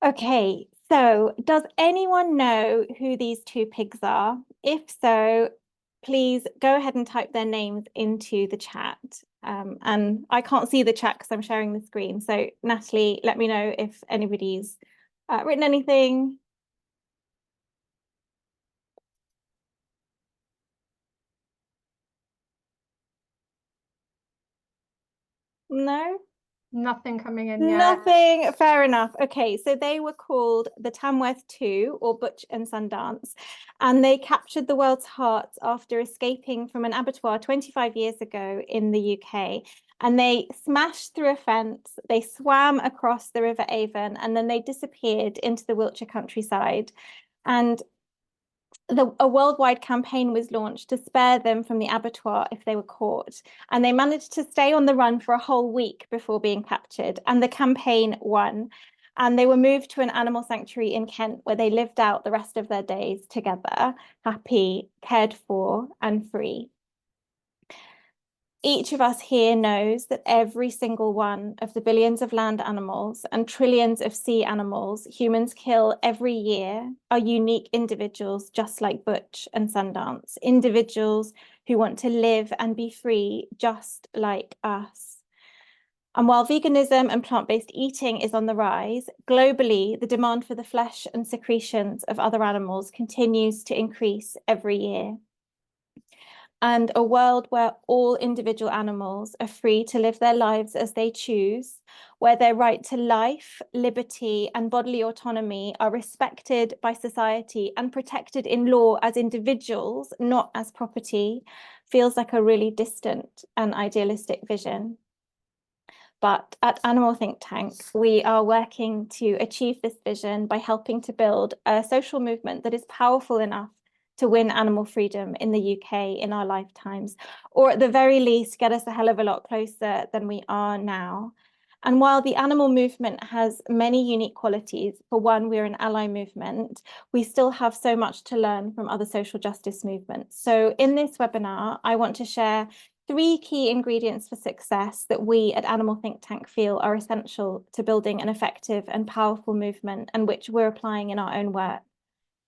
Okay, so does anyone know who these two pigs are? If so, please go ahead and type their names into the chat. And I can't see the chat because I'm sharing the screen. So Natalie, let me know if anybody's written anything. No? Nothing coming in yet. Nothing, fair enough. Okay, so they were called the Tamworth Two, or Butch and Sundance, and they captured the world's hearts after escaping from an abattoir 25 years ago in the UK. And they smashed through a fence, they swam across the River Avon, and then they disappeared into the Wiltshire countryside. And a worldwide campaign was launched to spare them from the abattoir if they were caught. And they managed to stay on the run for a whole week before being captured. And the campaign won. And they were moved to an animal sanctuary in Kent where they lived out the rest of their days together, happy, cared for, and free. Each of us here knows that every single one of the billions of land animals and trillions of sea animals humans kill every year are unique individuals just like Butch and Sundance, individuals who want to live and be free just like us. And while veganism and plant-based eating is on the rise, globally, the demand for the flesh and secretions of other animals continues to increase every year. And a world where all individual animals are free to live their lives as they choose, where their right to life, liberty, and bodily autonomy are respected by society and protected in law as individuals, not as property, feels like a really distant and idealistic vision. But at Animal Think Tank, we are working to achieve this vision by helping to build a social movement that is powerful enough to win animal freedom in the UK in our lifetimes, or at the very least, get us a hell of a lot closer than we are now. And while the animal movement has many unique qualities, for one, we're an ally movement, we still have so much to learn from other social justice movements. So in this webinar, I want to share 3 key ingredients for success that we at Animal Think Tank feel are essential to building an effective and powerful movement, and which we're applying in our own work.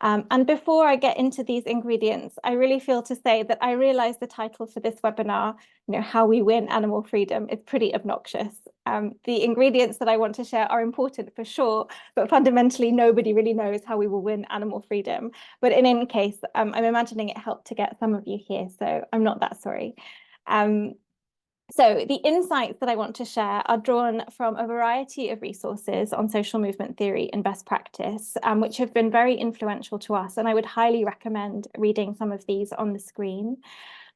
And before I get into these ingredients, I really feel to say that I realize the title for this webinar, how we win animal freedom, is pretty obnoxious. The ingredients that I want to share are important for sure, but fundamentally nobody really knows how we will win animal freedom. But in any case, I'm imagining it helped to get some of you here, so I'm not that sorry. So the insights that I want to share are drawn from a variety of resources on social movement theory and best practice, which have been very influential to us. And I would highly recommend reading some of these on the screen.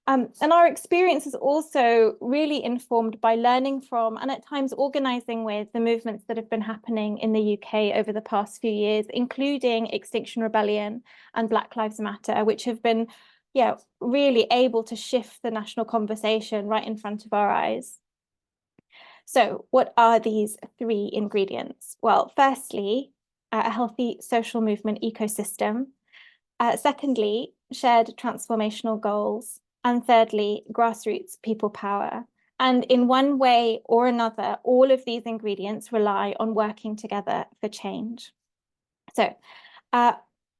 And our experience is also really informed by learning from and at times organising with the movements that have been happening in the UK over the past few years, including Extinction Rebellion and Black Lives Matter, which have been really able to shift the national conversation right in front of our eyes. So what are these 3 ingredients? Well, firstly, a healthy social movement ecosystem. Secondly, shared transformational goals. And thirdly, grassroots people power. And in one way or another, all of these ingredients rely on working together for change. So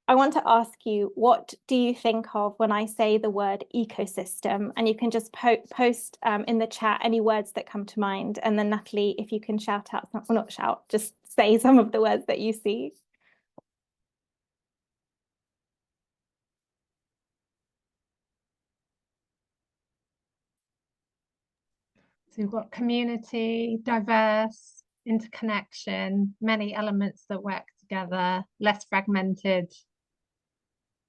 I want to ask you, what do you think of when I say the word ecosystem? And you can just post in the chat any words that come to mind. And then Natalie, if you can shout out, well, not shout, just say some of the words that you see. So you've got community, diverse, interconnection, many elements that work together, less fragmented,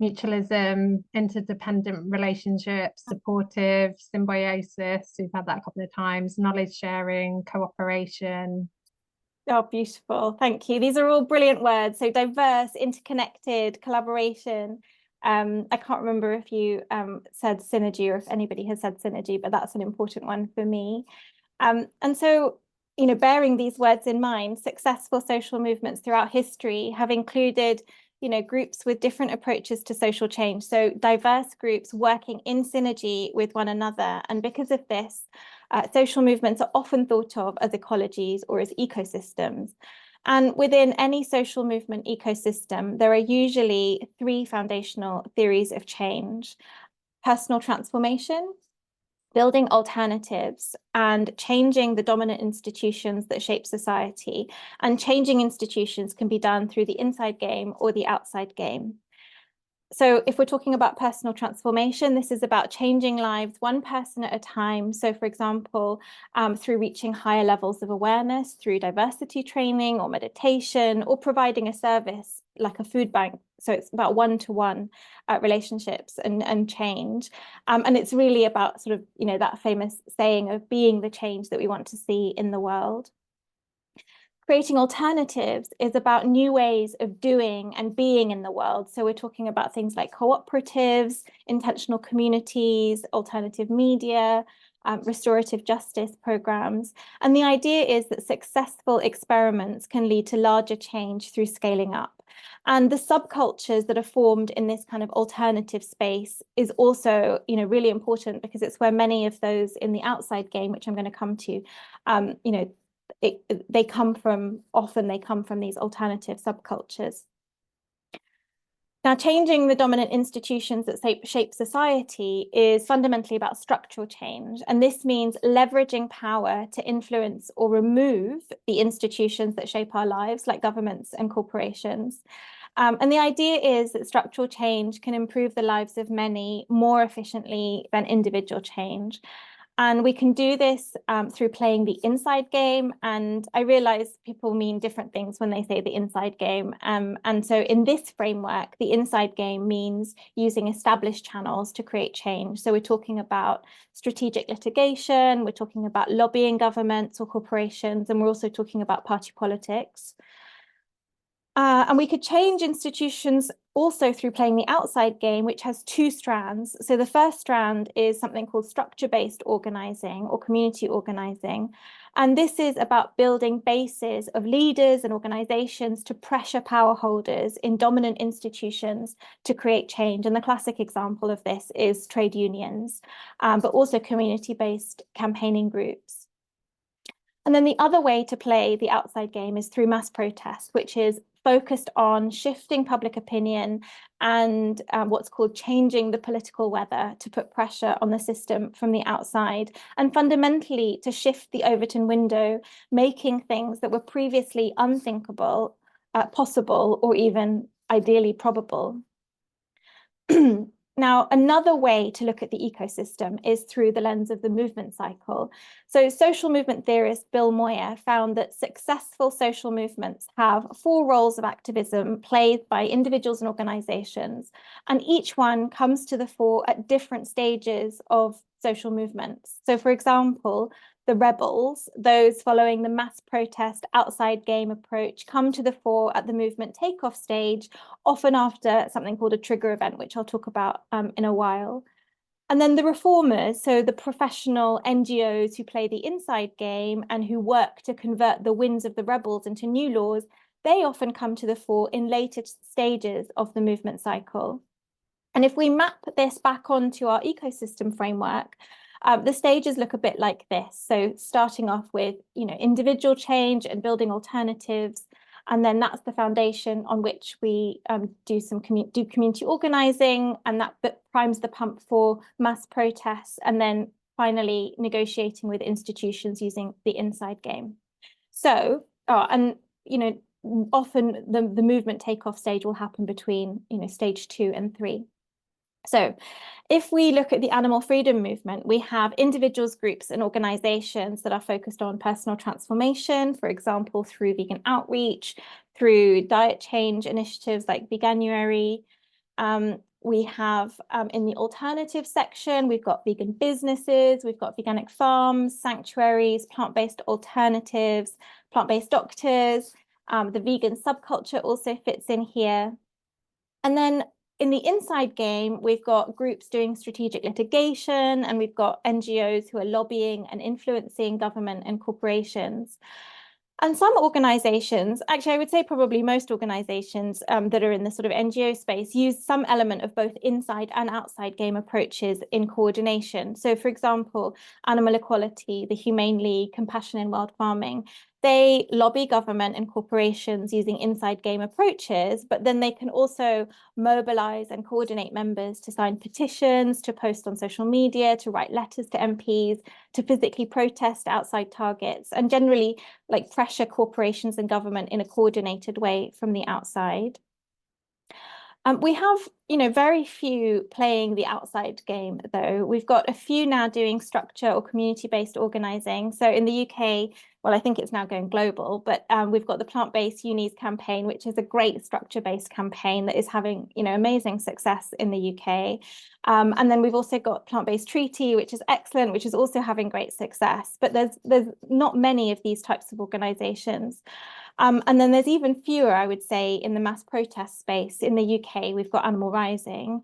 mutualism, interdependent relationships, supportive, symbiosis. We've had that a couple of times, knowledge sharing, cooperation. Oh, beautiful. Thank you. These are all brilliant words. So diverse, interconnected, collaboration. I can't remember if you said synergy or if anybody has said synergy, but that's an important one for me. And so, bearing these words in mind, successful social movements throughout history have included, groups with different approaches to social change. So diverse groups working in synergy with one another. And because of this, social movements are often thought of as ecologies or as ecosystems. And within any social movement ecosystem, there are usually three foundational theories of change: personal transformation, building alternatives, and changing the dominant institutions that shape society. And changing institutions can be done through the inside game or the outside game. So if we're talking about personal transformation, this is about changing lives one person at a time. So for example, through reaching higher levels of awareness, through diversity training or meditation, or providing a service like a food bank. So it's about one-to-one relationships and change. And it's really about sort of, that famous saying of being the change that we want to see in the world. Creating alternatives is about new ways of doing and being in the world. So we're talking about things like cooperatives, intentional communities, alternative media, restorative justice programs. And the idea is that successful experiments can lead to larger change through scaling up. And the subcultures that are formed in this kind of alternative space is also, really important, because it's where many of those in the outside game, which I'm going to come to, they come from these alternative subcultures. Now, changing the dominant institutions that shape society is fundamentally about structural change. And this means leveraging power to influence or remove the institutions that shape our lives, like governments and corporations. And the idea is that structural change can improve the lives of many more efficiently than individual change. And we can do this through playing the inside game. And I realize people mean different things when they say the inside game. And so in this framework, the inside game means using established channels to create change. So we're talking about strategic litigation, we're talking about lobbying governments or corporations, and we're also talking about party politics. And we could change institutions also through playing the outside game, which has two strands. So the first strand is something called structure-based organizing or community organizing. And this is about building bases of leaders and organizations to pressure power holders in dominant institutions to create change. And the classic example of this is trade unions, but also community-based campaigning groups. And then the other way to play the outside game is through mass protest, which is focused on shifting public opinion and what's called changing the political weather to put pressure on the system from the outside, and fundamentally to shift the Overton window, making things that were previously unthinkable possible, or even ideally probable. Now, another way to look at the ecosystem is through the lens of the movement cycle. So social movement theorist Bill Moyer found that successful social movements have 4 roles of activism played by individuals and organizations, and each one comes to the fore at different stages of social movements. So for example, the rebels, those following the mass protest outside game approach, come to the fore at the movement takeoff stage, often after something called a trigger event, which I'll talk about in a while. And then the reformers, so the professional NGOs who play the inside game and who work to convert the wins of the rebels into new laws, they often come to the fore in later stages of the movement cycle. And if we map this back onto our ecosystem framework, the stages look a bit like this. So starting off with, individual change and building alternatives. And then that's the foundation on which we do community organizing, and that primes the pump for mass protests, and then finally negotiating with institutions using the inside game. So, often the movement takeoff stage will happen between, stage 2 and 3. So if we look at the animal freedom movement, we have individuals, groups, and organizations that are focused on personal transformation, for example, through vegan outreach, through diet change initiatives like Veganuary. We have in the alternative section, we've got vegan businesses, we've got veganic farms, sanctuaries, plant-based alternatives, plant-based doctors. The vegan subculture also fits in here. And then in the inside game, we've got groups doing strategic litigation, and we've got NGOs who are lobbying and influencing government and corporations. And some organizations, actually, I would say probably most organizations that are in the sort of NGO space, use some element of both inside and outside game approaches in coordination. So for example, Animal Equality, the Humane League, Compassion in Wild Farming, they lobby government and corporations using inside game approaches, but then they can also mobilize and coordinate members to sign petitions, to post on social media, to write letters to MPs, to physically protest outside targets, and generally like pressure corporations and government in a coordinated way from the outside. We have, very few playing the outside game, though. We've got a few now doing structure or community-based organizing. So in the UK, well, I think it's now going global, but we've got the Plant-Based Unis campaign, which is a great structure-based campaign that is having, amazing success in the UK. And then we've also got Plant-Based Treaty, which is excellent, which is also having great success. But there's not many of these types of organizations. And then there's even fewer, I would say, in the mass protest space. In the UK, we've got Animal Rising,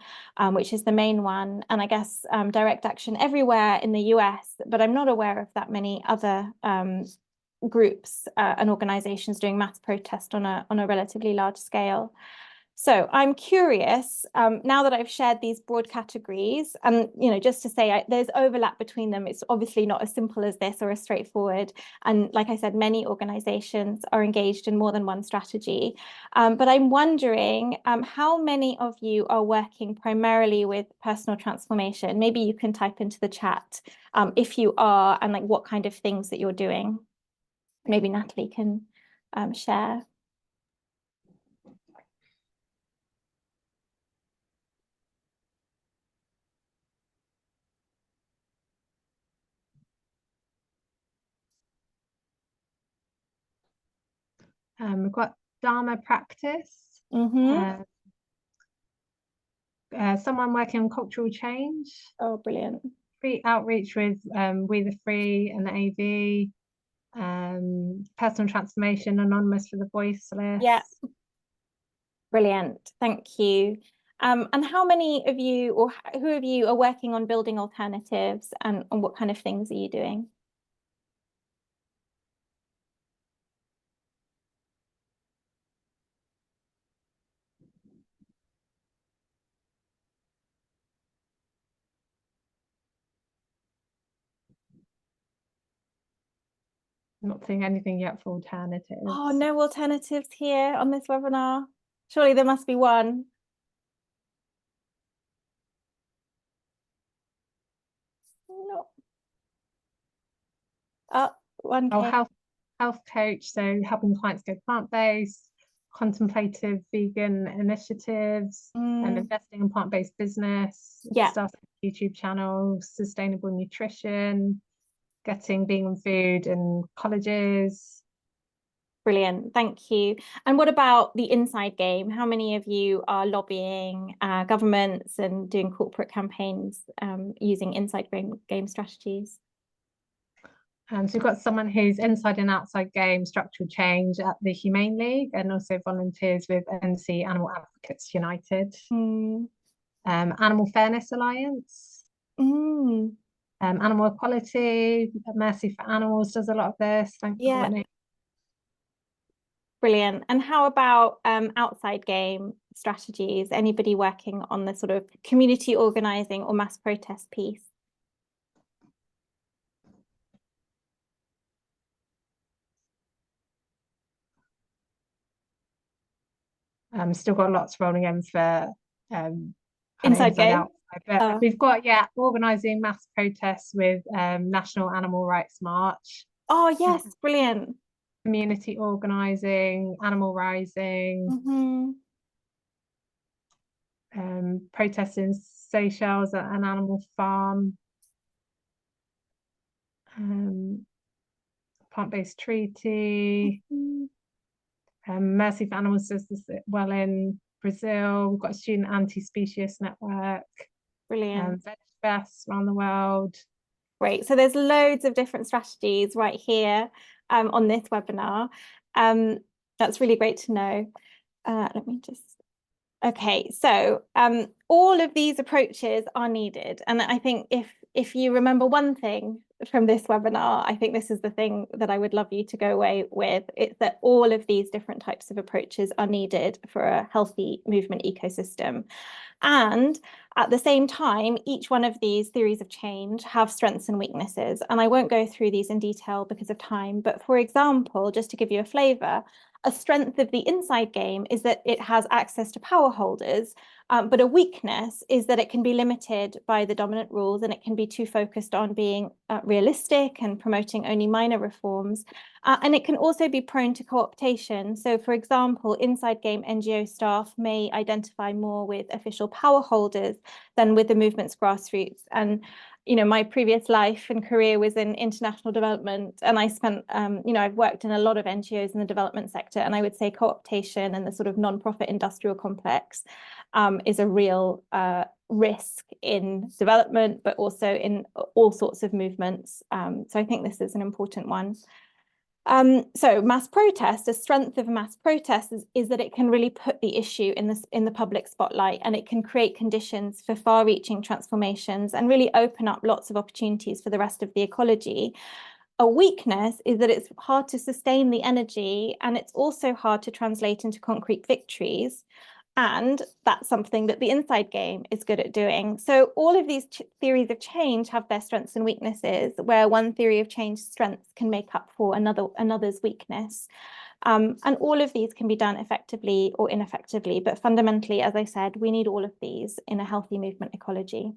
which is the main one, and I guess Direct Action Everywhere in the US, but I'm not aware of that many other groups and organizations doing mass protest on a relatively large scale. So I'm curious, now that I've shared these broad categories, and just to say there's overlap between them. It's obviously not as simple as this or as straightforward. And like I said, many organizations are engaged in more than one strategy. But I'm wondering how many of you are working primarily with personal transformation? Maybe you can type into the chat if you are, and like what kind of things that you're doing. Maybe Natalie can share. We've got Dharma practice. Mm-hmm. Someone working on cultural change. Oh, brilliant. Free outreach with We the Free and the AV. Personal transformation, Anonymous for the Voiceless. Yeah. Brilliant. Thank you. And how many of you, or who of you, are working on building alternatives, and what kind of things are you doing? Not seeing anything yet for alternatives. Oh, no alternatives here on this webinar. Surely there must be one. No. Oh, one Oh, came. health coach, so helping clients go plant-based, contemplative vegan initiatives, and investing in plant-based business, Yeah. starting a YouTube channel, sustainable nutrition, getting vegan food in colleges. Brilliant. Thank you. And what about the inside game? How many of you are lobbying governments and doing corporate campaigns using inside game strategies? So we've got someone who's inside and outside game structural change at the Humane League, and also volunteers with NC Animal Advocates United. Animal Fairness Alliance. Animal Equality, Mercy for Animals does a lot of this. Thanks, Courtney. Brilliant. And how about outside game strategies? Anybody working on the sort of community organizing or mass protest piece? Still got lots rolling in for Inside game? outside. But we've got, organising mass protests with National Animal Rights March. Oh, yes, brilliant. Community organising, Animal Rising, protesting Seychelles at an animal farm, Plant-Based Treaty, Mercy for Animals does this well in Brazil. We've got a student anti-specious network. Brilliant. Veg Fest around the world. Great. So there's loads of different strategies right here on this webinar. That's really great to know. Let me just... Okay, so all of these approaches are needed. And I think if you remember one thing from this webinar, I think this is the thing that I would love you to go away with. It's that all of these different types of approaches are needed for a healthy movement ecosystem. And At the same time, each one of these theories of change have strengths and weaknesses. And I won't go through these in detail because of time. But for example, just to give you a flavor, a strength of the inside game is that it has access to power holders, but a weakness is that it can be limited by the dominant rules and it can be too focused on being realistic and promoting only minor reforms. And it can also be prone to co-optation. So for example, inside game NGO staff may identify more with official power holders than with the movement's grassroots. And my previous life and career was in international development, and I spent, I've worked in a lot of NGOs in the development sector, and I would say co-optation and the sort of non-profit industrial complex is a real risk in development, but also in all sorts of movements. So I think this is an important one. So mass protest, a strength of mass protest is that it can really put the issue in the public spotlight, and it can create conditions for far-reaching transformations and really open up lots of opportunities for the rest of the ecology. A weakness is that it's hard to sustain the energy, and it's also hard to translate into concrete victories. And that's something that the inside game is good at doing. So all of these theories of change have their strengths and weaknesses, where one theory of change strength can make up for another's weakness. And all of these can be done effectively or ineffectively. But fundamentally, as I said, we need all of these in a healthy movement ecology.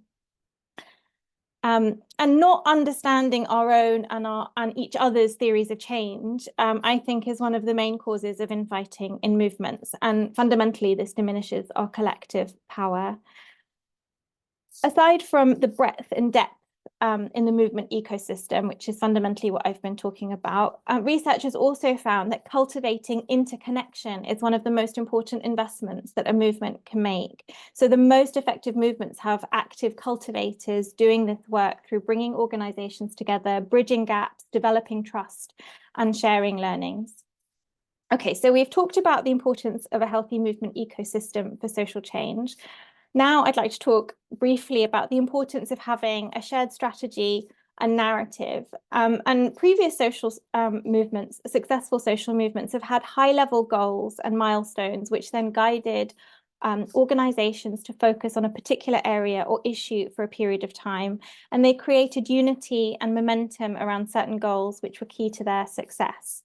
And not understanding our own and each other's theories of change, I think, is one of the main causes of infighting in movements. And fundamentally, this diminishes our collective power. Aside from the breadth and depth in the movement ecosystem, which is fundamentally what I've been talking about, researchers also found that cultivating interconnection is one of the most important investments that a movement can make. So the most effective movements have active cultivators doing this work through bringing organizations together, bridging gaps, developing trust, and sharing learnings. Okay, so we've talked about the importance of a healthy movement ecosystem for social change. Now I'd like to talk briefly about the importance of having a shared strategy and narrative. And previous social movements, successful social movements, have had high-level goals and milestones, which then guided organizations to focus on a particular area or issue for a period of time. And they created unity and momentum around certain goals, which were key to their success.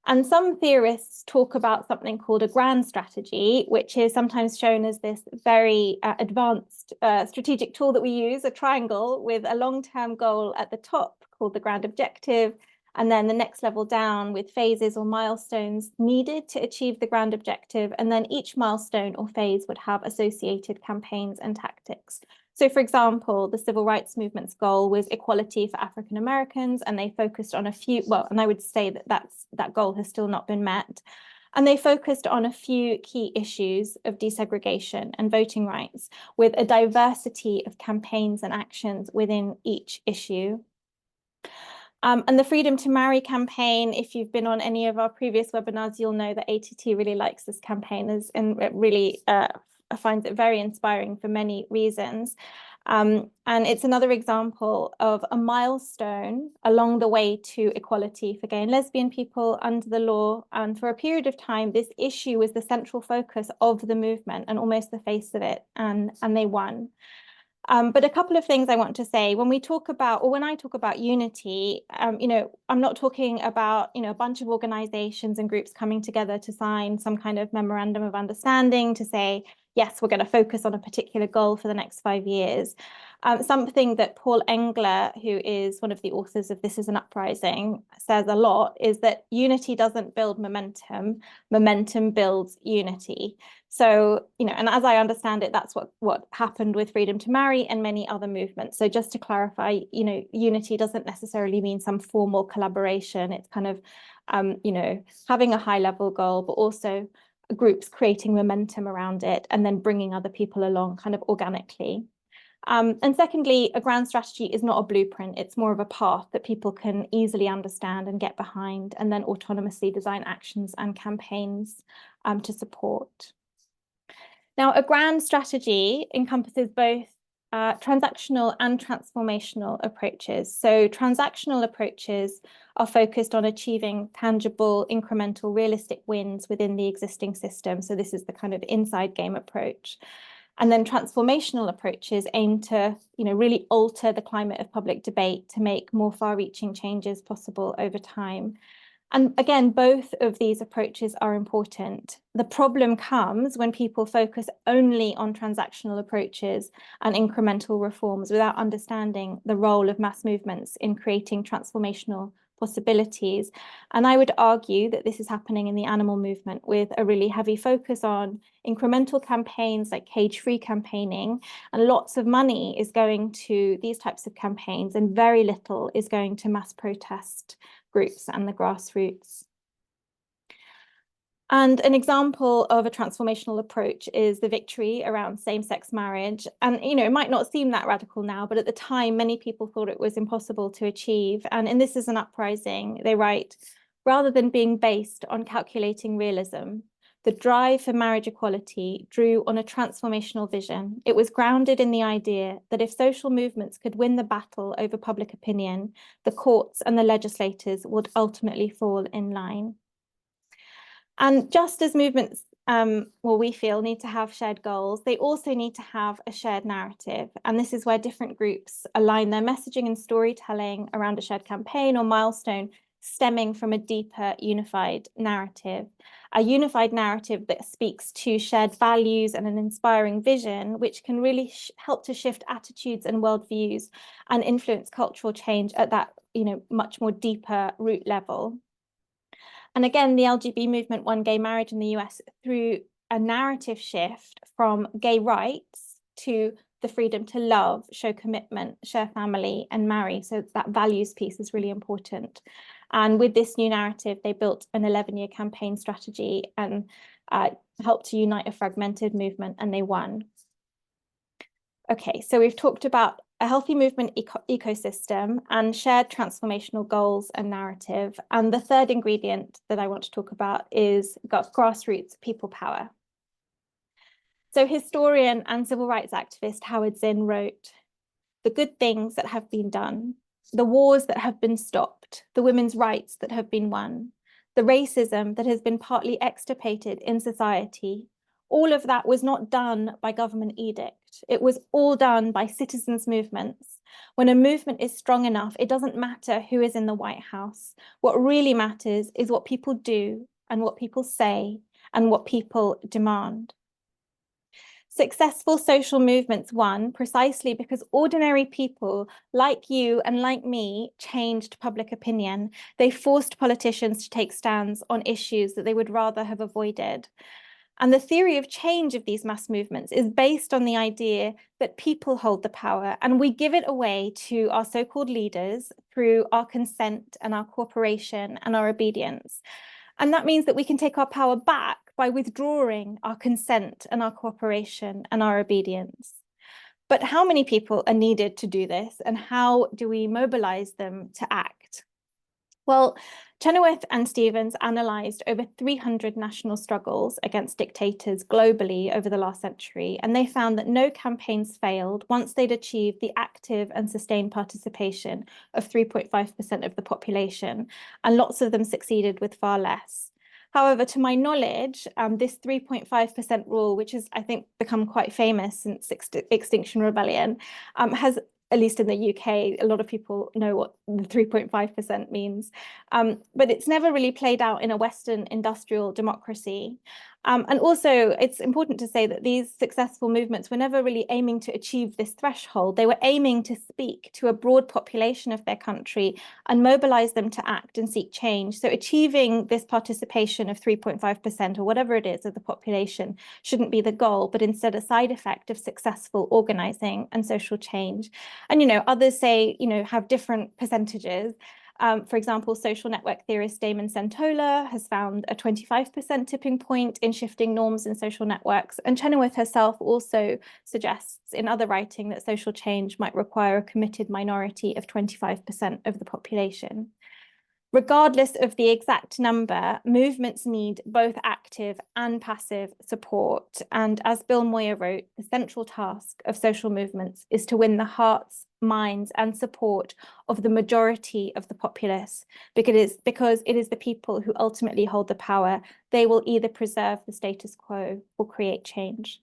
And some theorists talk about something called a grand strategy, which is sometimes shown as this very advanced strategic tool that we use, a triangle with a long-term goal at the top called the grand objective, and then the next level down with phases or milestones needed to achieve the grand objective. And then each milestone or phase would have associated campaigns and tactics. So, for example, the civil rights movement's goal was equality for African Americans, and they focused on a few, well, and I would say that that goal has still not been met. And they focused on a few key issues of desegregation and voting rights, with a diversity of campaigns and actions within each issue. And the Freedom to Marry campaign, if you've been on any of our previous webinars, you'll know that ATT really likes this campaign and it really finds it very inspiring for many reasons. And it's another example of a milestone along the way to equality for gay and lesbian people under the law. And for a period of time, this issue was the central focus of the movement and almost the face of it, and they won. But a couple of things I want to say when we talk about, or when I talk about unity, I'm not talking about, a bunch of organizations and groups coming together to sign some kind of memorandum of understanding to say, yes, we're going to focus on a particular goal for the next 5 years. Something that Paul Engler, who is one of the authors of This Is an Uprising, says a lot is that unity doesn't build momentum, momentum builds unity. So, and as I understand it, that's what happened with Freedom to Marry and many other movements. So just to clarify, unity doesn't necessarily mean some formal collaboration. It's kind of, having a high level goal, but also groups creating momentum around it and then bringing other people along kind of organically. And secondly, a grand strategy is not a blueprint. It's more of a path that people can easily understand and get behind, and then autonomously design actions and campaigns to support. Now, a grand strategy encompasses both transactional and transformational approaches. So transactional approaches are focused on achieving tangible, incremental, realistic wins within the existing system. So this is the kind of inside game approach. And then transformational approaches aim to, really alter the climate of public debate to make more far-reaching changes possible over time. And again, both of these approaches are important. The problem comes when people focus only on transactional approaches and incremental reforms without understanding the role of mass movements in creating transformational possibilities. And I would argue that this is happening in the animal movement with a really heavy focus on incremental campaigns like cage-free campaigning, and lots of money is going to these types of campaigns and very little is going to mass protest groups and the grassroots. And an example of a transformational approach is the victory around same-sex marriage. And, it might not seem that radical now, but at the time, many people thought it was impossible to achieve. And in This Is an Uprising, they write, rather than being based on calculating realism, the drive for marriage equality drew on a transformational vision. It was grounded in the idea that if social movements could win the battle over public opinion, the courts and the legislators would ultimately fall in line. And just as movements, we feel, need to have shared goals, they also need to have a shared narrative. And this is where different groups align their messaging and storytelling around a shared campaign or milestone stemming from a deeper unified narrative. A unified narrative that speaks to shared values and an inspiring vision, which can really help to shift attitudes and worldviews and influence cultural change at that, much more deeper root level. And again, the LGBT movement won gay marriage in the US through a narrative shift from gay rights to the freedom to love, show commitment, share family, and marry. So that values piece is really important. And with this new narrative, they built an 11-year campaign strategy and helped to unite a fragmented movement, and they won. Okay, so we've talked about a healthy movement ecosystem and shared transformational goals and narrative. And the third ingredient that I want to talk about is grassroots people power. So historian and civil rights activist Howard Zinn wrote, "The good things that have been done, the wars that have been stopped, the women's rights that have been won, the racism that has been partly extirpated in society, all of that was not done by government edict. It was all done by citizens' movements. When a movement is strong enough, it doesn't matter who is in the White House. What really matters is what people do and what people say and what people demand." Successful social movements won precisely because ordinary people like you and like me changed public opinion. They forced politicians to take stands on issues that they would rather have avoided. And the theory of change of these mass movements is based on the idea that people hold the power and we give it away to our so-called leaders through our consent and our cooperation and our obedience. And that means that we can take our power back by withdrawing our consent and our cooperation and our obedience. But how many people are needed to do this, and how do we mobilize them to act? Well, Chenoweth and Stevens analysed over 300 national struggles against dictators globally over the last century, and they found that no campaigns failed once they'd achieved the active and sustained participation of 3.5% of the population, and lots of them succeeded with far less. However, to my knowledge, this 3.5% rule, which has, I think, become quite famous since Extinction Rebellion, has, at least in the UK, a lot of people know what the 3.5% means. But it's never really played out in a Western industrial democracy. And also, it's important to say that these successful movements were never really aiming to achieve this threshold. They were aiming to speak to a broad population of their country and mobilize them to act and seek change. So achieving this participation of 3.5% or whatever it is of the population shouldn't be the goal, but instead a side effect of successful organizing and social change. And, others say, have different percentages. For example, social network theorist Damon Centola has found a 25% tipping point in shifting norms in social networks. And Chenoweth herself also suggests in other writing that social change might require a committed minority of 25% of the population. Regardless of the exact number, movements need both active and passive support. And as Bill Moyer wrote, the central task of social movements is to win the hearts, minds, and support of the majority of the populace, because it is the people who ultimately hold the power. They will either preserve the status quo or create change.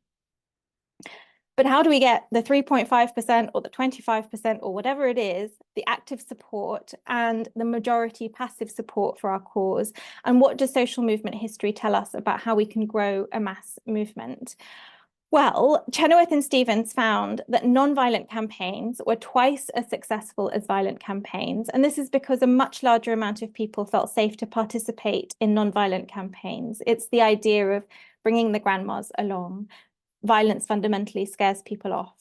But how do we get the 3.5% or the 25% or whatever it is, the active support and the majority passive support for our cause? And what does social movement history tell us about how we can grow a mass movement? Well, Chenoweth and Stevens found that non-violent campaigns were twice as successful as violent campaigns. And this is because a much larger amount of people felt safe to participate in non-violent campaigns. It's the idea of bringing the grandmas along. Violence fundamentally scares people off.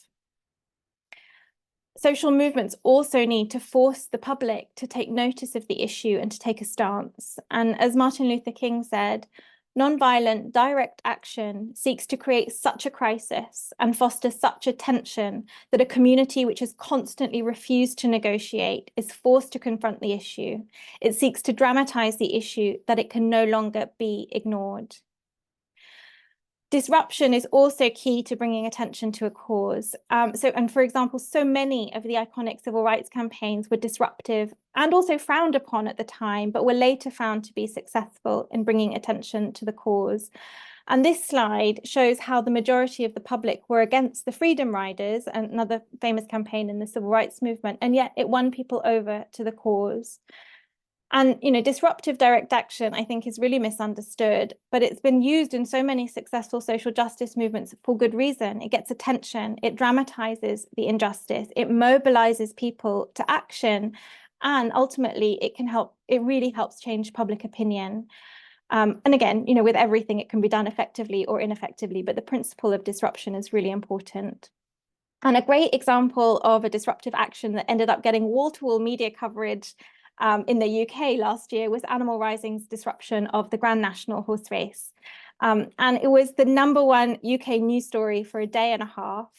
Social movements also need to force the public to take notice of the issue and to take a stance. And as Martin Luther King said, non-violent direct action seeks to create such a crisis and foster such a tension that a community which has constantly refused to negotiate is forced to confront the issue. It seeks to dramatize the issue that it can no longer be ignored. Disruption is also key to bringing attention to a cause. And for example, so many of the iconic civil rights campaigns were disruptive and also frowned upon at the time, but were later found to be successful in bringing attention to the cause. And this slide shows how the majority of the public were against the Freedom Riders, another famous campaign in the civil rights movement, and yet it won people over to the cause. And, disruptive direct action, I think, is really misunderstood, but it's been used in so many successful social justice movements for good reason. It gets attention, it dramatizes the injustice, it mobilizes people to action, and ultimately it really helps change public opinion. And again, with everything, it can be done effectively or ineffectively, but the principle of disruption is really important. And a great example of a disruptive action that ended up getting wall-to-wall media coverage in the UK last year was Animal Rising's disruption of the Grand National horse race. And it was the #1 UK news story for a day and a half.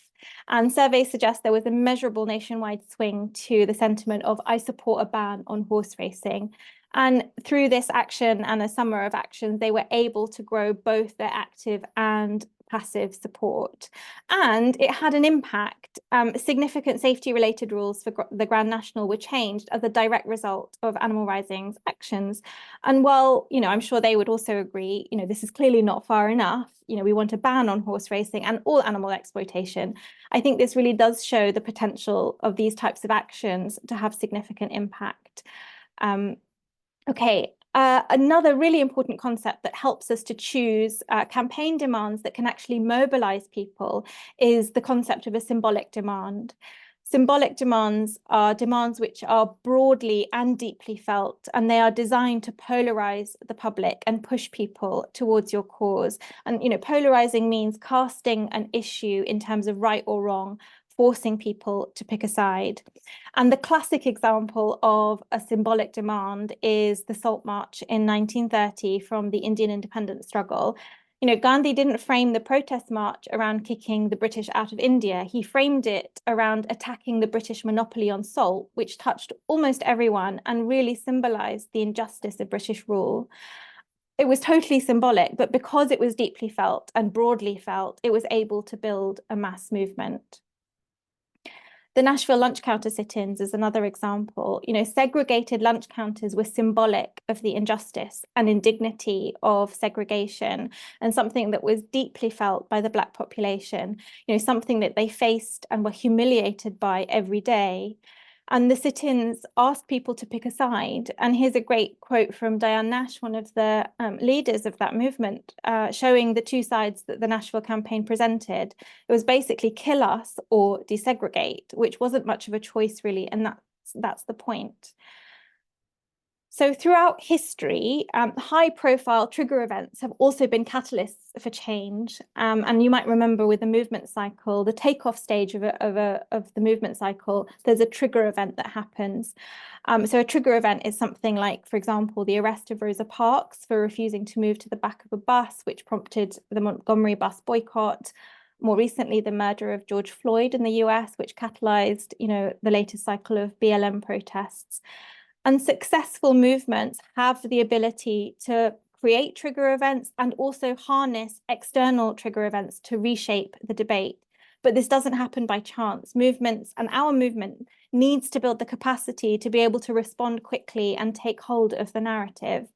And surveys suggest there was a measurable nationwide swing to the sentiment of "I support a ban on horse racing." And through this action and a summer of actions, they were able to grow both their active and passive support. And it had an impact. Significant safety-related rules for the Grand National were changed as a direct result of Animal Rising's actions. And while, I'm sure they would also agree, this is clearly not far enough. We want a ban on horse racing and all animal exploitation. I think this really does show the potential of these types of actions to have significant impact. Okay, another really important concept that helps us to choose campaign demands that can actually mobilize people is the concept of a symbolic demand. Symbolic demands are demands which are broadly and deeply felt, and they are designed to polarize the public and push people towards your cause. And, polarizing means casting an issue in terms of right or wrong, forcing people to pick a side. And the classic example of a symbolic demand is the Salt March in 1930 from the Indian independence struggle. Gandhi didn't frame the protest march around kicking the British out of India. He framed it around attacking the British monopoly on salt, which touched almost everyone and really symbolized the injustice of British rule. It was totally symbolic, but because it was deeply felt and broadly felt, it was able to build a mass movement. The Nashville lunch counter sit-ins is another example. Segregated lunch counters were symbolic of the injustice and indignity of segregation, and something that was deeply felt by the Black population, something that they faced and were humiliated by every day. And the sit-ins asked people to pick a side. And here's a great quote from Diane Nash, one of the leaders of that movement, showing the two sides that the Nashville campaign presented. It was basically kill us or desegregate, which wasn't much of a choice, really. And that's the point. So throughout history, high-profile trigger events have also been catalysts for change. And you might remember with the movement cycle, the takeoff stage of the movement cycle, there's a trigger event that happens. So a trigger event is something like, for example, the arrest of Rosa Parks for refusing to move to the back of a bus, which prompted the Montgomery bus boycott. More recently, the murder of George Floyd in the US, which catalyzed, the latest cycle of BLM protests. And successful movements have the ability to create trigger events and also harness external trigger events to reshape the debate. But this doesn't happen by chance. Movements, and our movement, needs to build the capacity to be able to respond quickly and take hold of the narrative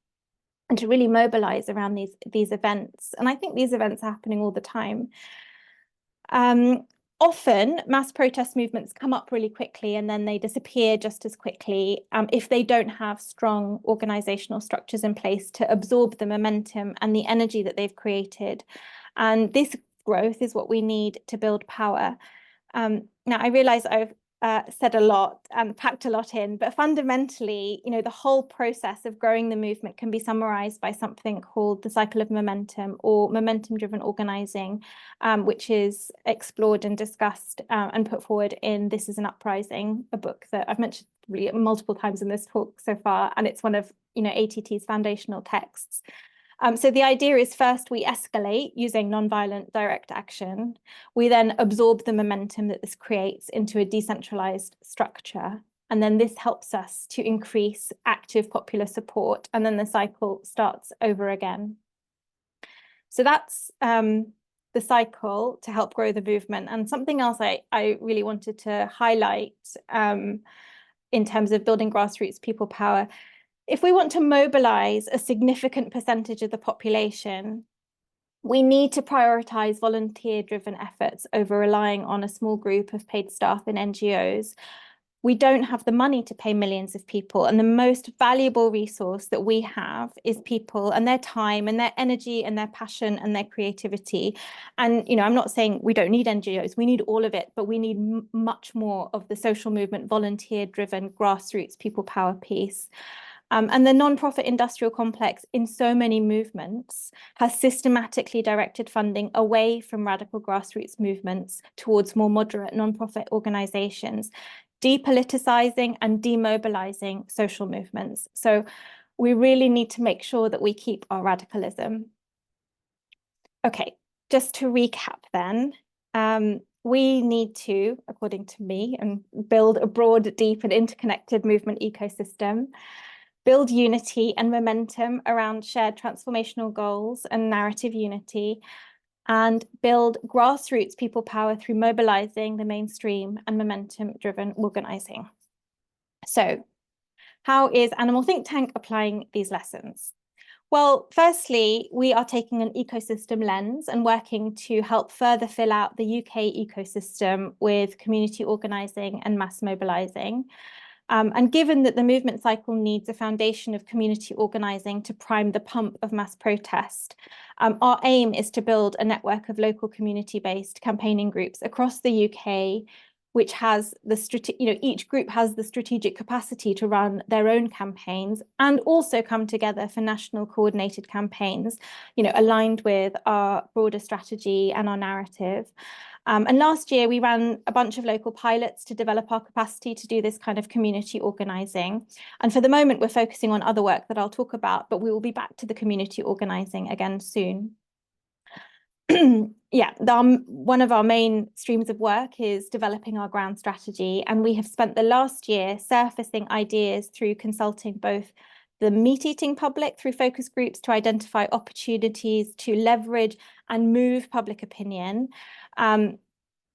and to really mobilize around these events. And I think these events are happening all the time. Often mass protest movements come up really quickly and then they disappear just as quickly if they don't have strong organizational structures in place to absorb the momentum and the energy that they've created. And this growth is what we need to build power. Now, I realize I've said a lot and packed a lot in, but fundamentally, the whole process of growing the movement can be summarized by something called the cycle of momentum or momentum-driven organizing, which is explored and discussed and put forward in This Is an Uprising, a book that I've mentioned really multiple times in this talk so far, and it's one of ATT's foundational texts. So the idea is first we escalate using nonviolent direct action. We then absorb the momentum that this creates into a decentralized structure. And then this helps us to increase active popular support. And then the cycle starts over again. So that's the cycle to help grow the movement. And something else I really wanted to highlight in terms of building grassroots people power. If we want to mobilize a significant percentage of the population, we need to prioritize volunteer-driven efforts over relying on a small group of paid staff in NGOs. We don't have the money to pay millions of people, and the most valuable resource that we have is people and their time and their energy and their passion and their creativity. And I'm not saying we don't need NGOs, we need all of it, but we need much more of the social movement, volunteer-driven, grassroots people power piece. And the non-profit industrial complex in so many movements has systematically directed funding away from radical grassroots movements towards more moderate non-profit organizations, depoliticizing and demobilizing social movements. So we really need to make sure that we keep our radicalism. Okay, just to recap then, we need to, according to me, build a broad, deep and interconnected movement ecosystem, build unity and momentum around shared transformational goals and narrative unity, and build grassroots people power through mobilizing the mainstream and momentum-driven organizing. So how is Animal Think Tank applying these lessons? Well, firstly, we are taking an ecosystem lens and working to help further fill out the UK ecosystem with community organizing and mass mobilizing. And given that the movement cycle needs a foundation of community organizing to prime the pump of mass protest, our aim is to build a network of local community-based campaigning groups across the UK, which has each group has the strategic capacity to run their own campaigns and also come together for national coordinated campaigns, aligned with our broader strategy and our narrative. And last year, we ran a bunch of local pilots to develop our capacity to do this kind of community organising. And for the moment, we're focusing on other work that I'll talk about, but we will be back to the community organising again soon. Yeah, one of our main streams of work is developing our ground strategy. And we have spent the last year surfacing ideas through consulting both the meat-eating public through focus groups to identify opportunities to leverage and move public opinion.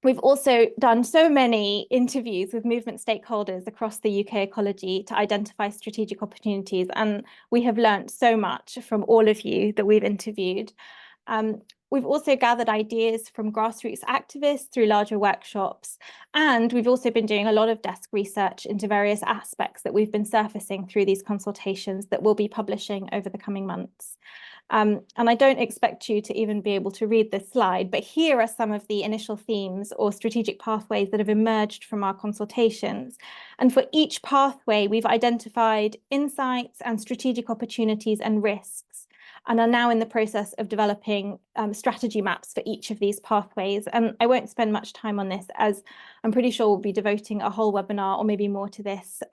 We've also done so many interviews with movement stakeholders across the UK ecology to identify strategic opportunities, and we have learned so much from all of you that we've interviewed. We've also gathered ideas from grassroots activists through larger workshops, and we've also been doing a lot of desk research into various aspects that we've been surfacing through these consultations that we'll be publishing over the coming months. And I don't expect you to even be able to read this slide, but here are some of the initial themes or strategic pathways that have emerged from our consultations. And for each pathway, we've identified insights and strategic opportunities and risks, and are now in the process of developing strategy maps for each of these pathways. And I won't spend much time on this, as I'm pretty sure we'll be devoting a whole webinar or maybe more to this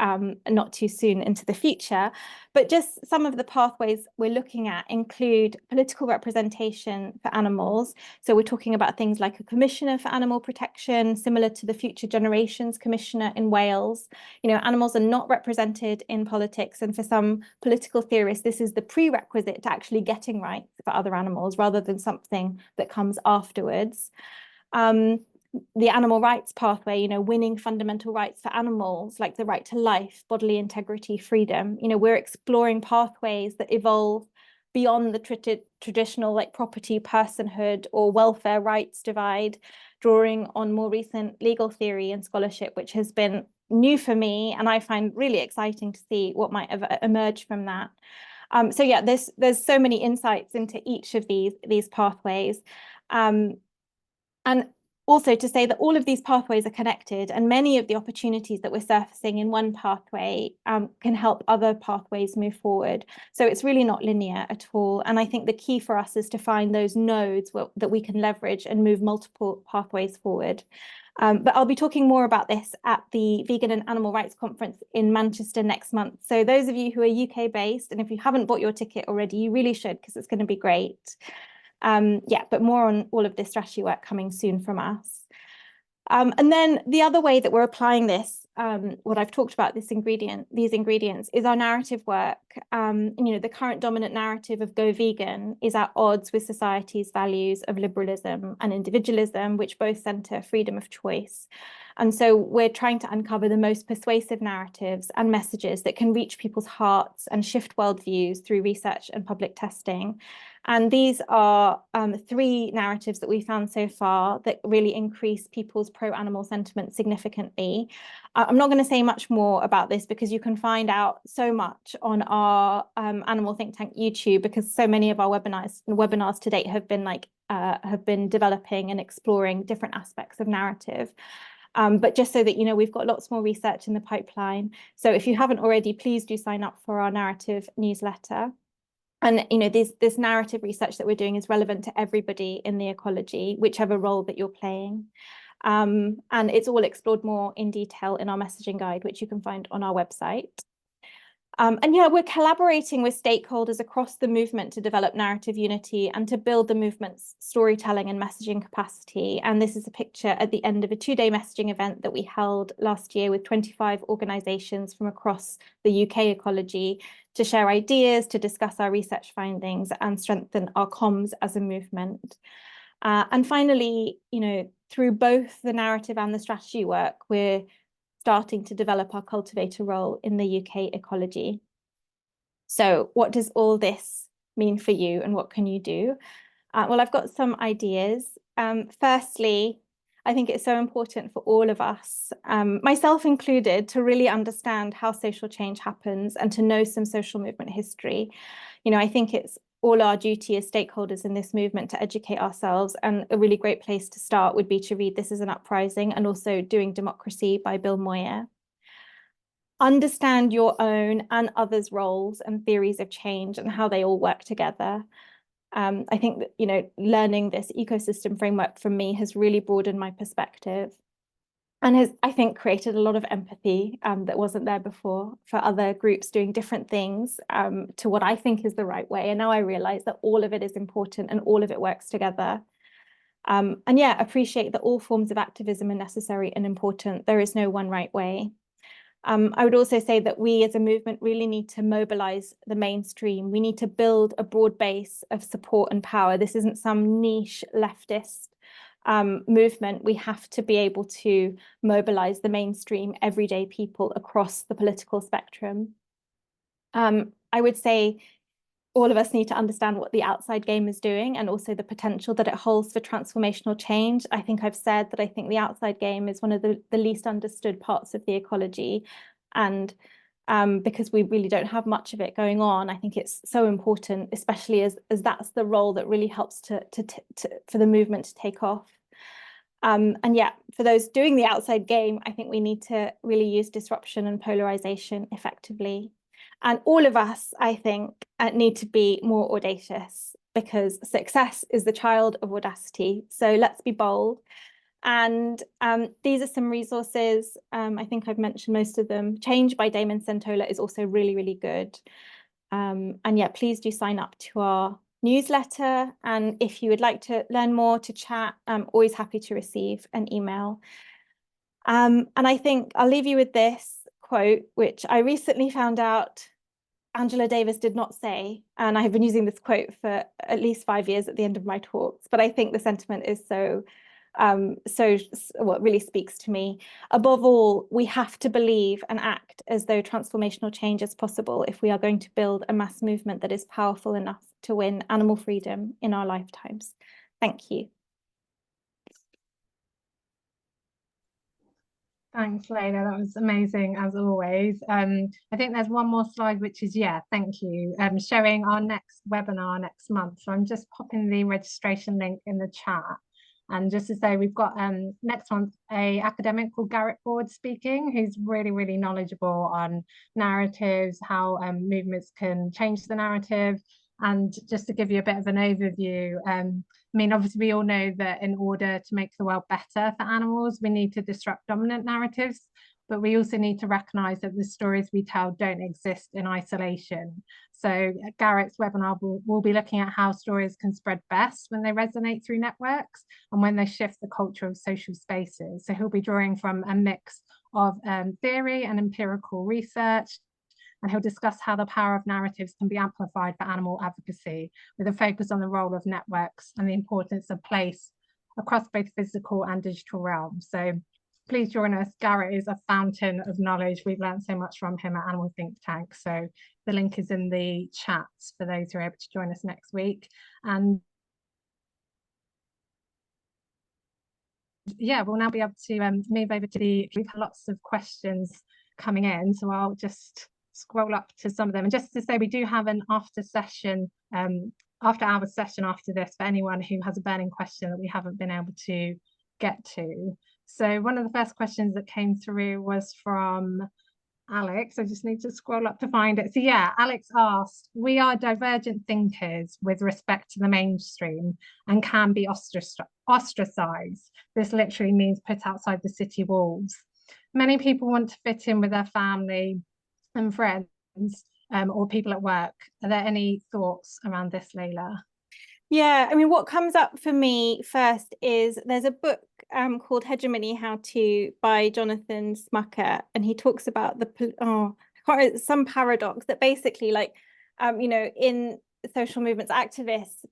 not too soon into the future. But just some of the pathways we're looking at include political representation for animals. So we're talking about things like a commissioner for animal protection, similar to the Future Generations Commissioner in Wales. Animals are not represented in politics, and for some political theorists, this is the prerequisite to actually getting rights for other animals rather than something that comes afterwards. The animal rights pathway, winning fundamental rights for animals like the right to life, bodily integrity, freedom. We're exploring pathways that evolve beyond the traditional property, personhood or welfare rights divide, drawing on more recent legal theory and scholarship, which has been new for me, and I find really exciting to see what might have emerged from that. So yeah, there's so many insights into each of these pathways. And also to say that all of these pathways are connected, and many of the opportunities that we're surfacing in one pathway can help other pathways move forward. So it's really not linear at all. And I think the key for us is to find those nodes that we can leverage and move multiple pathways forward. But I'll be talking more about this at the Vegan and Animal Rights Conference in Manchester next month. So those of you who are UK based, and if you haven't bought your ticket already, you really should, because it's going to be great. Yeah, but more on all of this strategy work coming soon from us. And then the other way that we're applying this, what I've talked about, these ingredients, is our narrative work. The current dominant narrative of go vegan is at odds with society's values of liberalism and individualism, which both center freedom of choice. And so we're trying to uncover the most persuasive narratives and messages that can reach people's hearts and shift worldviews through research and public testing. And these are 3 narratives that we found so far that really increase people's pro-animal sentiment significantly. I'm not going to say much more about this because you can find out so much on our Animal Think Tank YouTube, because so many of our webinars to date have been developing and exploring different aspects of narrative. But just so that you know, we've got lots more research in the pipeline. So if you haven't already, please do sign up for our narrative newsletter. And this narrative research that we're doing is relevant to everybody in the ecology, whichever role that you're playing. And it's all explored more in detail in our messaging guide, which you can find on our website. And yeah, we're collaborating with stakeholders across the movement to develop narrative unity and to build the movement's storytelling and messaging capacity. And this is a picture at the end of a 2-day messaging event that we held last year with 25 organisations from across the UK ecology to share ideas, to discuss our research findings and strengthen our comms as a movement. And finally, through both the narrative and the strategy work, we're starting to develop our cultivator role in the UK ecology. So what does all this mean for you, and what can you do? Well, I've got some ideas. Firstly, I think it's so important for all of us, myself included, to really understand how social change happens and to know some social movement history. I think it's all our duty as stakeholders in this movement to educate ourselves, and a really great place to start would be to read This Is an Uprising and also Doing Democracy by Bill Moyer. Understand your own and others' roles and theories of change and how they all work together. I think that, learning this ecosystem framework from me has really broadened my perspective and has, I think, created a lot of empathy that wasn't there before for other groups doing different things to what I think is the right way. And now I realize that all of it is important and all of it works together. And yeah, appreciate that all forms of activism are necessary and important. There is no one right way. I would also say that we as a movement really need to mobilize the mainstream. We need to build a broad base of support and power. This isn't some niche leftist movement. We have to be able to mobilize the mainstream everyday people across the political spectrum. I would say all of us need to understand what the outside game is doing and also the potential that it holds for transformational change. I think I've said that I think the outside game is one of the least understood parts of the ecology. And because we really don't have much of it going on, I think it's so important, especially as that's the role that really helps for the movement to take off. And yeah, for those doing the outside game, I think we need to really use disruption and polarization effectively. And all of us, I think, need to be more audacious, because success is the child of audacity. So let's be bold. And these are some resources. I think I've mentioned most of them. Change by Damon Centola is also really, really good. And yeah, please do sign up to our newsletter. And if you would like to learn more, to chat, I'm always happy to receive an email. And I think I'll leave you with this quote, which I recently found out Angela Davis did not say, and I have been using this quote for at least 5 years at the end of my talks, but I think the sentiment is what really speaks to me. Above all, we have to believe and act as though transformational change is possible if we are going to build a mass movement that is powerful enough to win animal freedom in our lifetimes. Thank you. Thanks, Laila. That was amazing as always. I think there's one more slide, which is, yeah, thank you, showing our next webinar next month. So I'm just popping the registration link in the chat. And just to say, we've got next month a academic called Garrett Ford speaking, who's really, really knowledgeable on narratives, how movements can change the narrative. And just to give you a bit of an overview, I mean, obviously, we all know that in order to make the world better for animals, we need to disrupt dominant narratives, but we also need to recognise that the stories we tell don't exist in isolation. So Garrett's webinar will be looking at how stories can spread best when they resonate through networks and when they shift the culture of social spaces. So he'll be drawing from a mix of theory and empirical research, and he'll discuss how the power of narratives can be amplified for animal advocacy, with a focus on the role of networks and the importance of place across both physical and digital realms. So please join us. Garrett is a fountain of knowledge. We've learned so much from him at Animal Think Tank. So the link is in the chat for those who are able to join us next week. And yeah, we'll now be able to move over to we've had lots of questions coming in, so I'll just scroll up to some of them. And just to say, we do have an after hours session after this for anyone who has a burning question that we haven't been able to get to. So one of the first questions that came through was from Alex. I just need to scroll up to find it. So yeah, Alex asked, we are divergent thinkers with respect to the mainstream and can be ostracized. This literally means put outside the city walls. Many people want to fit in with their family and friends, or people at work. Are there any thoughts around this, Laila? Yeah, I mean, what comes up for me first is there's a book called Hegemony How To by Jonathan Smucker, and he talks about some paradox that basically, like, you know, in social movements, activists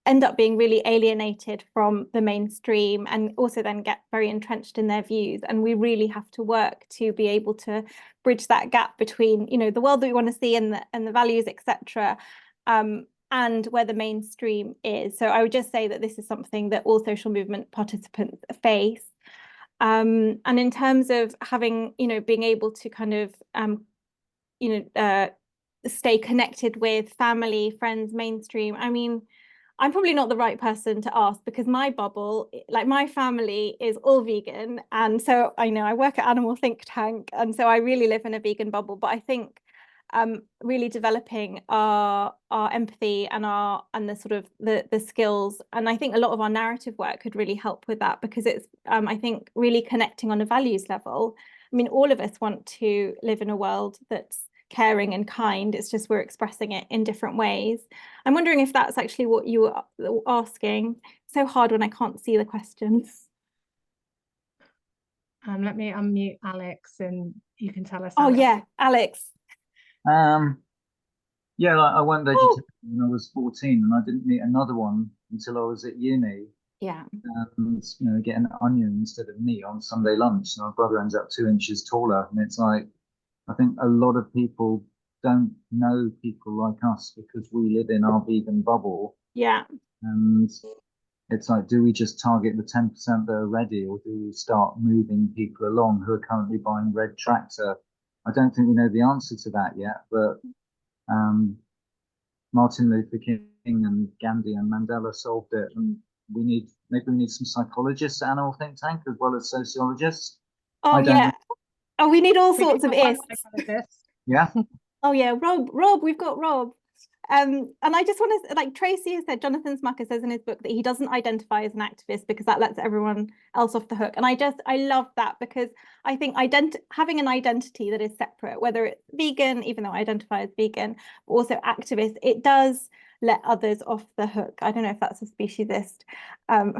end up being really alienated from the mainstream and also then get very entrenched in their views. And we really have to work to be able to bridge that gap between, you know, the world that we want to see and the values, etc. And where the mainstream is. So I would just say that this is something that all social movement participants face. And in terms of having, you know, being able to kind of, stay connected with family, friends, mainstream, I mean, I'm probably not the right person to ask because my bubble, like my family is all vegan. And so I know I work at Animal Think Tank. And so I really live in a vegan bubble, but I think really developing our empathy and the sort of the skills, and I think a lot of our narrative work could really help with that, because it's I think really connecting on a values level. I mean, all of us want to live in a world that's caring and kind. It's just we're expressing it in different ways. I'm wondering if that's actually what you were asking. It's so hard when I can't see the questions. Let me unmute Alex and you can tell us. Oh yeah, Alex. Yeah, I went vegetarian when I was 14, and I didn't meet another one until I was at uni. Yeah. And you know, get an onion instead of meat on Sunday lunch. And my brother ends up 2 inches taller, and it's like, I think a lot of people don't know people like us because we live in our vegan bubble. Yeah. And it's like, do we just target the 10% that are ready, or do we start moving people along who are currently buying red tractor? I don't think we know the answer to that yet, but Martin Luther King and Gandhi and Mandela solved it, and maybe we need some psychologists at Animal Think Tank as well as sociologists. Oh yeah. Oh, we need all sorts of ists. Yeah. Oh yeah, Rob, we've got Rob. And I just want to, like Tracy has said, Jonathan Smucker says in his book that he doesn't identify as an activist because that lets everyone else off the hook. And I love that, because I think having an identity that is separate, whether it's vegan, even though I identify as vegan, but also activist, it does let others off the hook. I don't know if that's a speciesist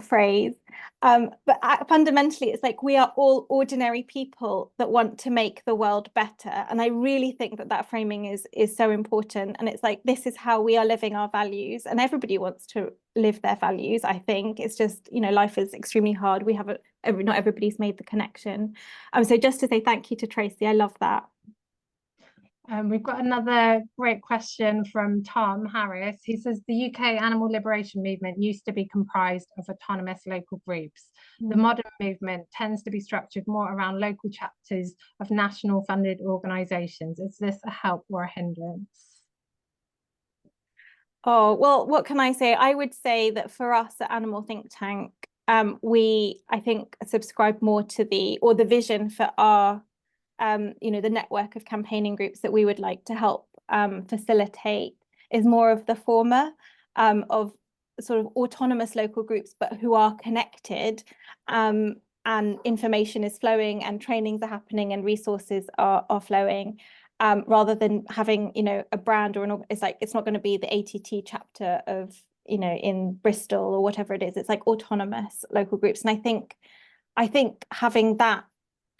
phrase, but fundamentally it's like we are all ordinary people that want to make the world better. And I really think that framing is so important. And it's like, this is how we are living our values, and everybody wants to live their values. I think it's just, you know, life is extremely hard. We have not everybody's made the connection. So just to say thank you to Tracy, I love that. We've got another great question from Tom Harris. He says the UK animal liberation movement used to be comprised of autonomous local groups. The modern movement tends to be structured more around local chapters of national funded organisations. Is this a help or a hindrance? Oh, well, what can I say? I would say that for us at Animal Think Tank, we, I think, subscribe more to the vision for our the network of campaigning groups that we would like to help facilitate is more of the former, of sort of autonomous local groups, but who are connected, and information is flowing and trainings are happening and resources are flowing, rather than having, a brand or it's not going to be the ATT chapter of, in Bristol or whatever it is. It's like autonomous local groups. And I think having that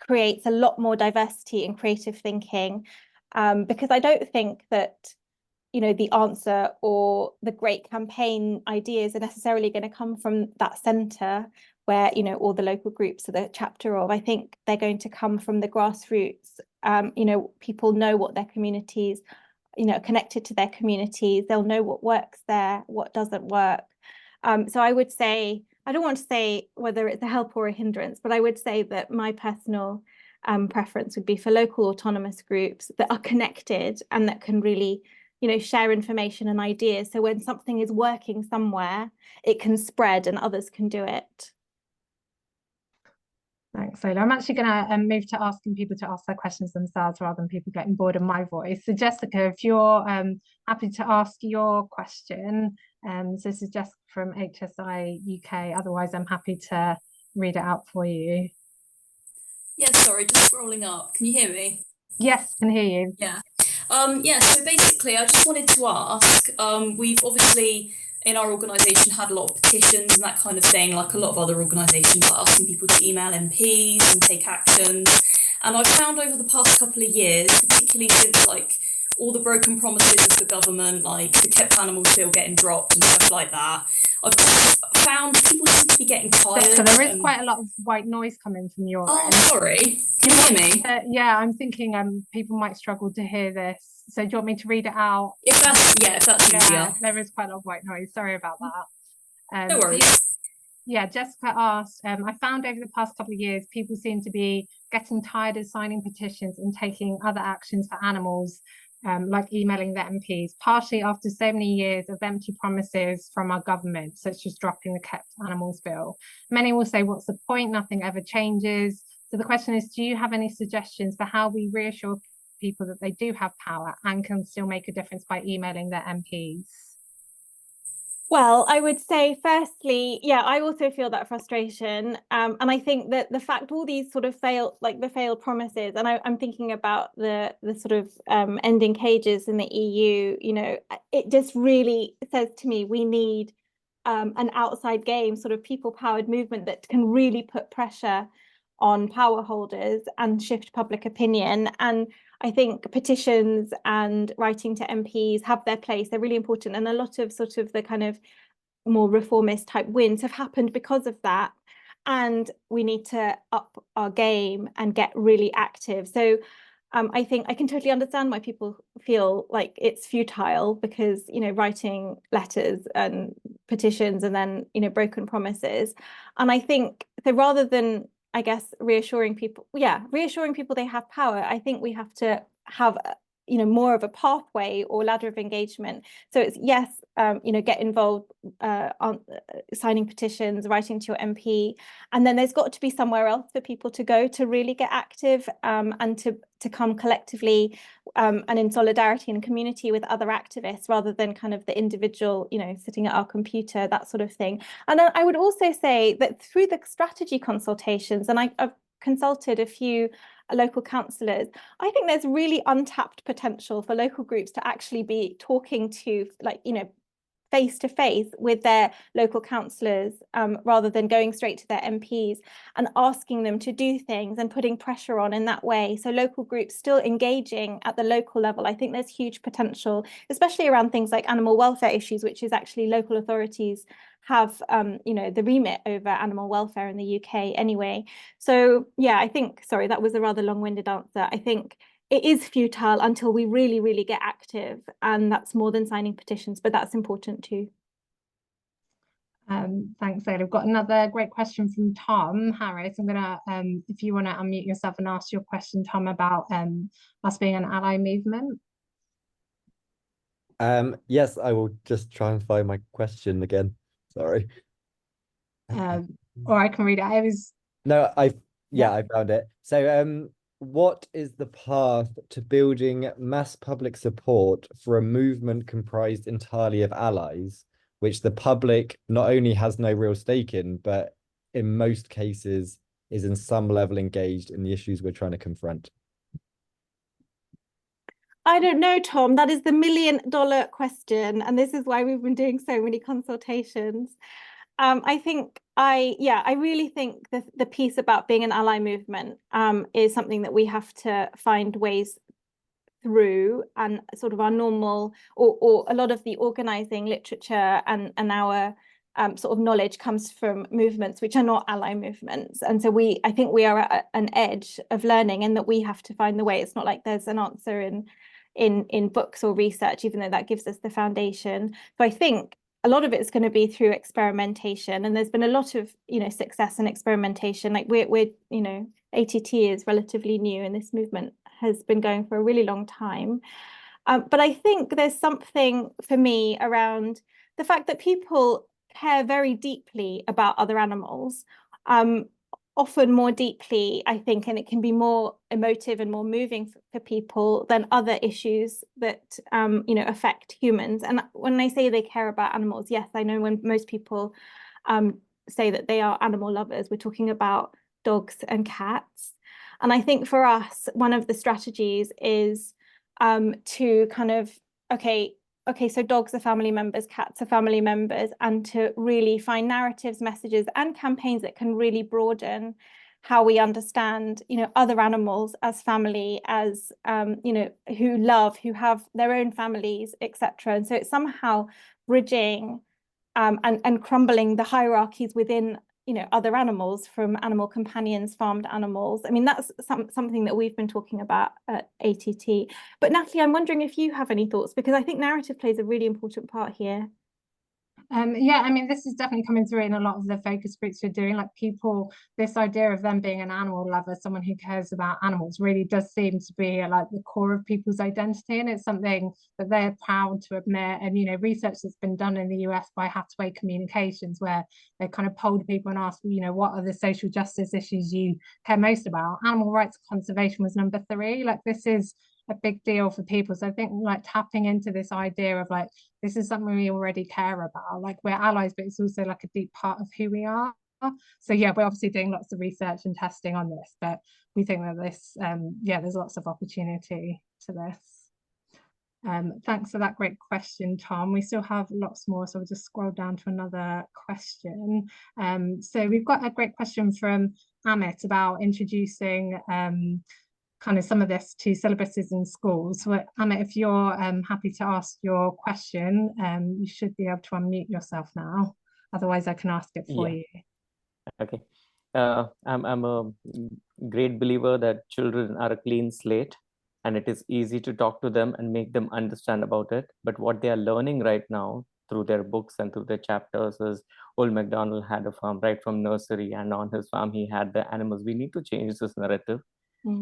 creates a lot more diversity and creative thinking, because I don't think that the answer or the great campaign ideas are necessarily going to come from that centre where all the local groups are the chapter of. I think they're going to come from the grassroots. People know what their communities, are connected to their communities. They'll know what works there, what doesn't work. So I would say, I don't want to say whether it's a help or a hindrance, but I would say that my personal preference would be for local autonomous groups that are connected and that can really, share information and ideas. So when something is working somewhere, it can spread and others can do it. Thanks, Laila. I'm actually going to move to asking people to ask their questions themselves rather than people getting bored of my voice. So Jessica, if you're happy to ask your question, so this is Jessica from HSI UK. Otherwise, I'm happy to read it out for you. Yeah, sorry, just scrolling up. Can you hear me? Yes, can hear you. Yeah. So basically, I just wanted to ask, we've obviously in our organisation had a lot of petitions and that kind of thing, like a lot of other organisations, like asking people to email MPs and take actions. And I've found over the past couple of years, particularly since like all the broken promises of the government, like the kept animals bill getting dropped and stuff like that, I've found people seem to be getting tired. So there is quite a lot of white noise coming from your end. Sorry. Can you hear me? Yeah, I'm thinking people might struggle to hear this. So do you want me to read it out? If that's easier. There is quite a lot of white noise. Sorry about that. No worries. Yeah, Jessica asked, I found over the past couple of years, people seem to be getting tired of signing petitions and taking other actions for animals, like emailing their MPs, partially after so many years of empty promises from our government, such as dropping the kept animals bill. Many will say, what's the point? Nothing ever changes. So the question is, do you have any suggestions for how we reassure people that they do have power and can still make a difference by emailing their MPs? Well, I would say, firstly, yeah, I also feel that frustration. And I think that the fact all these sort of failed promises, and I'm thinking about the sort of ending cages in the EU, it just really says to me, we need an outside game, sort of people-powered movement that can really put pressure on power holders and shift public opinion. And I think petitions and writing to MPs have their place. They're really important. And a lot of sort of the kind of more reformist type wins have happened because of that. And we need to up our game and get really active. So I think I can totally understand why people feel like it's futile, because, writing letters and petitions and then, broken promises. And I think so, rather than, I guess, reassuring people they have power, I think we have to have more of a pathway or ladder of engagement. So it's yes, get involved on signing petitions, writing to your MP, and then there's got to be somewhere else for people to go to really get active, and to come collectively and in solidarity and community with other activists, rather than kind of the individual, sitting at our computer, that sort of thing. And I would also say that through the strategy consultations, and I've consulted a few local councillors, I think there's really untapped potential for local groups to actually be talking to, face to face with their local councillors, rather than going straight to their MPs and asking them to do things and putting pressure on in that way. So local groups still engaging at the local level. I think there's huge potential, especially around things like animal welfare issues, which is actually local authorities have the remit over animal welfare in the UK anyway. So yeah, I think, sorry, that was a rather long-winded answer. I think it is futile until we really, really get active. And that's more than signing petitions, but that's important too. Thanks, Laila. We've got another great question from Tom Harris. I'm gonna, if you want to unmute yourself and ask your question, Tom, about us being an ally movement. Yes, I will just try and find my question again. Sorry. Or I can read it. I was No, I found it. So, what is the path to building mass public support for a movement comprised entirely of allies, which the public not only has no real stake in, but in most cases is in some level engaged in the issues we're trying to confront? I don't know, Tom. That is the $1 million question. And this is why we've been doing so many consultations. I really think the piece about being an ally movement is something that we have to find ways through, and sort of our normal or a lot of the organizing literature and our sort of knowledge comes from movements which are not ally movements. And so I think we are at an edge of learning, and that we have to find the way. It's not like there's an answer in books or research, even though that gives us the foundation. So I think a lot of it is going to be through experimentation, and there's been a lot of success in experimentation. Like we're ATT is relatively new, and this movement has been going for a really long time. But I think there's something for me around the fact that people care very deeply about other animals, often more deeply, I think, and it can be more emotive and more moving for people than other issues that affect humans. And when I say they care about animals, yes, I know when most people say that they are animal lovers, we're talking about dogs and cats. And I think for us, one of the strategies is to kind of, okay, so dogs are family members, cats are family members, and to really find narratives, messages, and campaigns that can really broaden how we understand, other animals as family, as, who love, who have their own families, etc. And so it's somehow bridging and crumbling the hierarchies within other animals, from animal companions, farmed animals. I mean, that's something that we've been talking about at ATT. But Natalie, I'm wondering if you have any thoughts, because I think narrative plays a really important part here. Yeah, I mean, this is definitely coming through in a lot of the focus groups we're doing. Like people, this idea of them being an animal lover, someone who cares about animals, really does seem to be like the core of people's identity, and it's something that they're proud to admit. And research that's been done in the US by Hathaway Communications, where they kind of polled people and asked, what are the social justice issues you care most about? Animal rights conservation was number 3. Like, this is a big deal for people. So I think like tapping into this idea of like, this is something we already care about. Like, we're allies, but it's also like a deep part of who we are. So yeah, we're obviously doing lots of research and testing on this, but we think that this, there's lots of opportunity to this. Thanks for that great question, Tom. We still have lots more, so we'll just scroll down to another question. So we've got a great question from Amit about introducing kind of some of this to syllabuses in schools. So Amit, if you're happy to ask your question, you should be able to unmute yourself now. Otherwise, I can ask it for you. Okay. I'm a great believer that children are a clean slate, and it is easy to talk to them and make them understand about it. But what they are learning right now through their books and through their chapters is Old MacDonald had a farm right from nursery, and on his farm he had the animals. We need to change this narrative.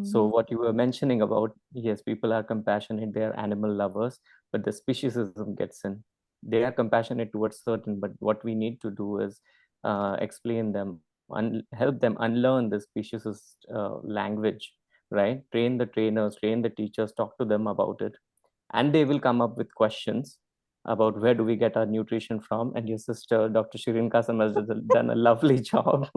So what you were mentioning about, yes, people are compassionate, they are animal lovers, but the speciesism gets in. They are compassionate towards certain, but what we need to do is explain them, help them unlearn the speciesist language, right? Train the trainers, train the teachers, talk to them about it. And they will come up with questions about where do we get our nutrition from. And your sister, Dr. Laila Kassam, has done a lovely job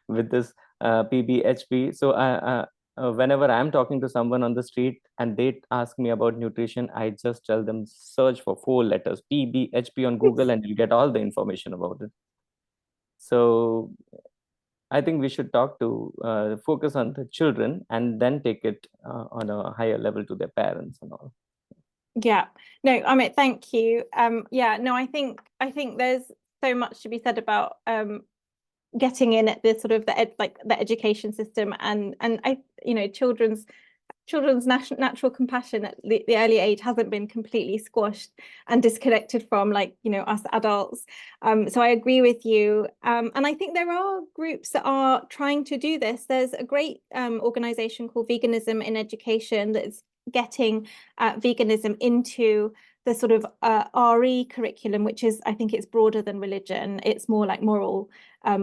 with this PBHP. So whenever I'm talking to someone on the street and they ask me about nutrition, I just tell them search for 4 letters, PBHP on Google, and you'll get all the information about it. So I think we should talk to focus on the children and then take it on a higher level to their parents and all. Yeah, no, Amit, thank you. Yeah, no, I think there's so much to be said about getting in at the sort of the education system, and children's children's natural compassion at the early age hasn't been completely squashed and disconnected from, like, you know, us adults. So I agree with you. And I think there are groups that are trying to do this. There's a great organization called Veganism in Education that's getting veganism into the sort of RE curriculum, which is, I think it's broader than religion. It's more like moral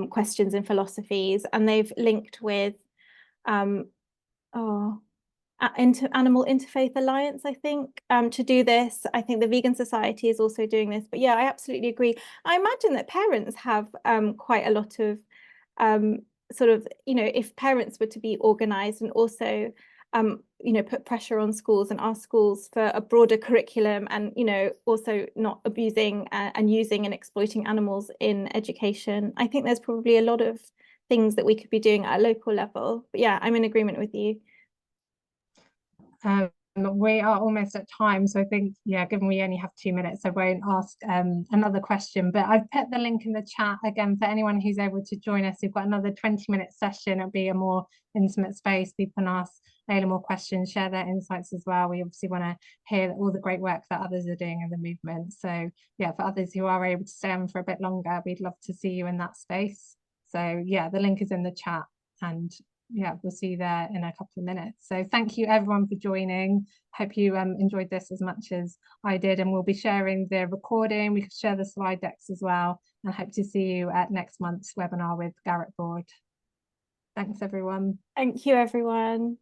questions and philosophies. And they've linked with Animal Interfaith Alliance, I think, to do this. I think the Vegan Society is also doing this. But yeah, I absolutely agree. I imagine that parents have quite a lot of sort of, you know, if parents were to be organized and also you know, put pressure on schools and ask schools for a broader curriculum, and, you know, also not abusing and using and exploiting animals in education. I think there's probably a lot of things that we could be doing at a local level. But yeah, I'm in agreement with you. We are almost at time, so I think, yeah, given we only have 2 minutes, I won't ask another question, but I've put the link in the chat again for anyone who's able to join us. We've got another 20-minute session. It'll be a more intimate space. People can ask Laila more questions, share their insights as well. We obviously want to hear all the great work that others are doing in the movement. So yeah, for others who are able to stay on for a bit longer, we'd love to see you in that space. So yeah, the link is in the chat, and yeah, we'll see you there in a couple of minutes. So thank you everyone for joining. Hope you enjoyed this as much as I did, and we'll be sharing the recording. We can share the slide decks as well, and hope to see you at next month's webinar with Garrett Broad. Thanks everyone. Thank you everyone.